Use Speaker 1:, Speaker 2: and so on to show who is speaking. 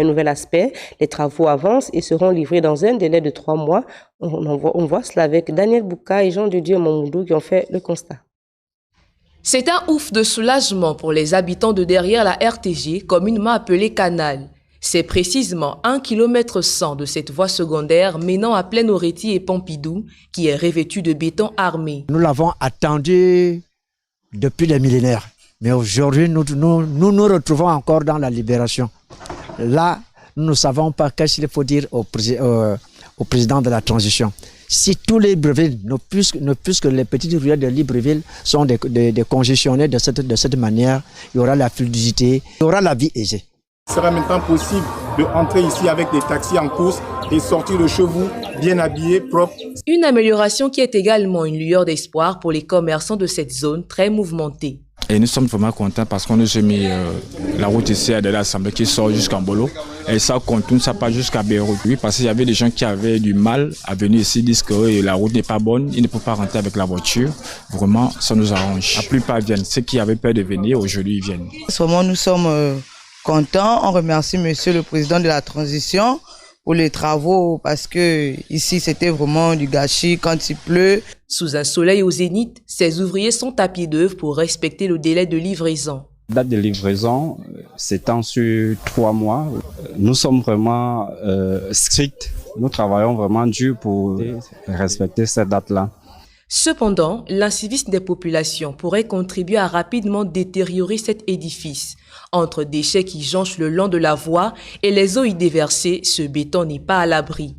Speaker 1: Un nouvel aspect, les travaux avancent et seront livrés dans un délai de 3 mois. On voit cela avec Daniel Bouka et Jean de Dieu Mamoudou qui ont fait le constat.
Speaker 2: C'est un ouf de soulagement pour les habitants de derrière la RTG, communément appelée Canal. C'est précisément 1,1 km de cette voie secondaire menant à Plaine-Oretti et Pompidou qui est revêtue de béton armé.
Speaker 3: Nous l'avons attendu depuis des millénaires, mais aujourd'hui nous nous retrouvons encore dans la libération. Là, nous ne savons pas qu'est-ce qu'il faut dire au président de la transition. Si tous les Libreville, ne plus que les petites ruelles de Libreville sont décongestionnées de cette manière, il y aura la fluidité, il y aura la vie aisée.
Speaker 4: Il sera maintenant possible d'entrer ici avec des taxis en course et sortir de chez vous bien habillés, propres.
Speaker 2: Une amélioration qui est également une lueur d'espoir pour les commerçants de cette zone très mouvementée.
Speaker 5: Et nous sommes vraiment contents parce qu'on nous a mis la route ici de l'Assemblée qui sort jusqu'à Mbolo. Et ça continue, ça part jusqu'à Beyrouth. Oui, parce qu'il y avait des gens qui avaient du mal à venir ici, disent que la route n'est pas bonne, ils ne peuvent pas rentrer avec la voiture. Vraiment, ça nous arrange. La plupart viennent. Ceux qui avaient peur de venir, aujourd'hui, ils viennent.
Speaker 6: En ce moment, nous sommes contents. On remercie Monsieur le Président de la Transition pour les travaux parce que ici, c'était vraiment du gâchis quand il pleut.
Speaker 2: Sous un soleil au zénith, ces ouvriers sont à pied d'œuvre pour respecter le délai de livraison.
Speaker 7: La date de livraison s'étend sur 3 mois. Nous sommes vraiment stricts. Nous travaillons vraiment dur pour respecter cette date-là.
Speaker 2: Cependant, l'incivisme des populations pourrait contribuer à rapidement détériorer cet édifice. Entre déchets qui jonchent le long de la voie et les eaux y déversées, ce béton n'est pas à l'abri.